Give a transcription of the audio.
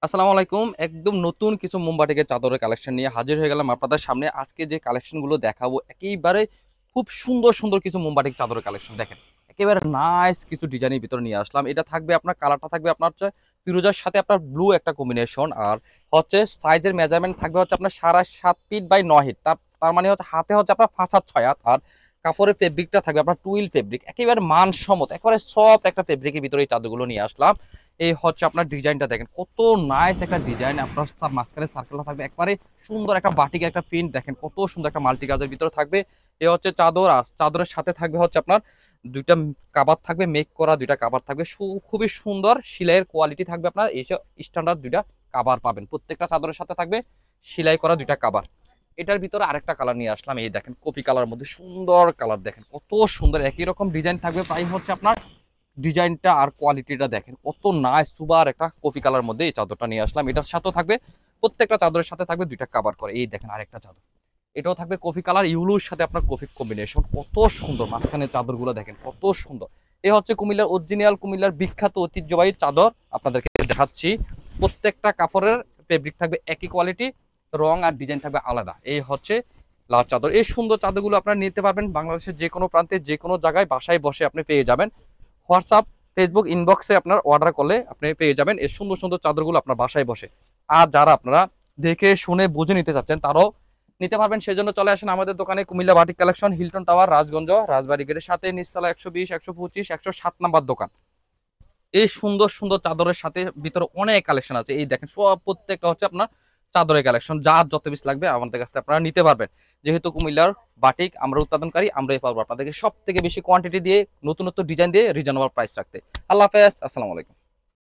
আসসালামু আলাইকুম। একদম নতুন কিছু মোমবাটিকের চাদরের কালেকশন নিয়ে হাজির হয়ে গেলাম আপনাদের সামনে। আজকে যে কালেকশনগুলো দেখাবো একেবারে খুব সুন্দর সুন্দর কিছু মোমবাটিক চাদরের কালেকশন দেখেন। একেবারে নাইস কিছু ডিজাইনের ভিতরে নিয়ে আসলাম। এটা থাকবে আপনার কালারটা থাকবে আপনার হচ্ছে ফিরোজার সাথে আপনার ব্লু একটা কম্বিনেশন। আর হচ্ছে সাইজের মেজারমেন্ট থাকবে হচ্ছে আপনার 7.5 ফিট বাই 9 ফিট। তার মানে হচ্ছে হাতে হচ্ছে আপনার 5 হাত 6 হাত। আর কাপড়ের ফেব্রিকটা থাকবে আপনার টুইল ফেব্রিক, একেবারে মানসম্মত একেবারে সফট একটা ফেব্রিকের ভিতরে এই চাদরগুলো নিয়ে আসলাম। এই হচ্ছে আপনার ডিজাইনটা দেখেন, কত নাইস একটা ডিজাইন। আপনার মাঝখানে সার্কেলটা থাকবে একবারে সুন্দর একটা বাটিক একটা প্রিন্ট, দেখেন কত সুন্দর একটা মাল্টি কাজের ভিতরে থাকবে। এ হচ্ছে চাদর, আর চাদরের সাথে থাকবে হচ্ছে আপনার দুইটা কাবার থাকবে, মেক করা দুইটা কাবার থাকবে, খুবই সুন্দর সেলাইয়ের কোয়ালিটি থাকবে। আপনার এইসব স্ট্যান্ডার্ড দুইটা কাবার পাবেন, প্রত্যেকটা চাদরের সাথে থাকবে সেলাই করা দুইটা কাবার। এটার ভিতরে আরেকটা কালার নিয়ে আসলাম, এই দেখেন কপি কালার মধ্যে সুন্দর কালার, দেখেন কত সুন্দর একই রকম ডিজাইন থাকবে। প্রাইস হচ্ছে আপনার ডিজাইনটা আর কোয়ালিটিটা দেখেন কত নাইস সুপার একটা কফি কালার মধ্যে এই চাদরটা নিয়ে আসলাম। এটার সাথেও থাকবে প্রত্যেকটা চাদরের সাথে থাকবে দুইটা কাভার করে। এই দেখেন আরেকটা চাদর, এটাও থাকবে কফি কালার ইউলুর সাথে আপনার কফি কম্বিনেশন, কত সুন্দর। মাঝখানে চাদরগুলো দেখেন কত সুন্দর। এই হচ্ছে কুমিল্লার অরিজিনাল, কুমিল্লার বিখ্যাত ঐতিহ্যবাহী চাদর আপনাদেরকে দেখাচ্ছি। প্রত্যেকটা কাপড়ের ফেব্রিক থাকবে একই কোয়ালিটি, রং আর ডিজাইন থাকবে আলাদা। এই হচ্ছে লাল চাদর। এই সুন্দর চাদরগুলো আপনারা নিতে পারবেন বাংলাদেশের যে কোনো প্রান্তে যে কোনো জায়গায় বাসায় বসে আপনি পেয়ে যাবেন। হোয়াটসঅ্যাপ ফেসবুক ইনবক্সে আপনার অর্ডার করলে আপনি পেয়ে যাবেন এই সুন্দর সুন্দর চাদরগুলো আপনার বাসায় বসে। আর যারা আপনারা দেখে শুনে বুঝে নিতে চাচ্ছেন তারাও নিতে পারবেন, সেজন্য চলে আসেন আমাদের দোকানে। Comilla batik collection, Hilton tower, Rajganj, Rajbari গেটের সাথে নিচতলা 120, 125, 107 নাম্বার দোকান। এই সুন্দর সুন্দর চাদরের সাথে ভিতরে অনেক কালেকশন আছে। এই দেখেন সব প্রত্যেকটা হচ্ছে আপনার চাদরের কালেকশন, যার যত পিস লাগবে আমাদের কাছ থেকে আপনারা নিতে পারবেন। যেহেতু কুমিল্লার বাটিক আমরা উৎপাদনকারী, আমরাই পারবো আপনাদেরকে সব থেকে বেশি কোয়ান্টিটি দিয়ে নতুন নতুন ডিজাইন দিয়ে রিজনেবল প্রাইস রাখতে। আল্লাহ হাফেজ, আসসালামু আলাইকুম।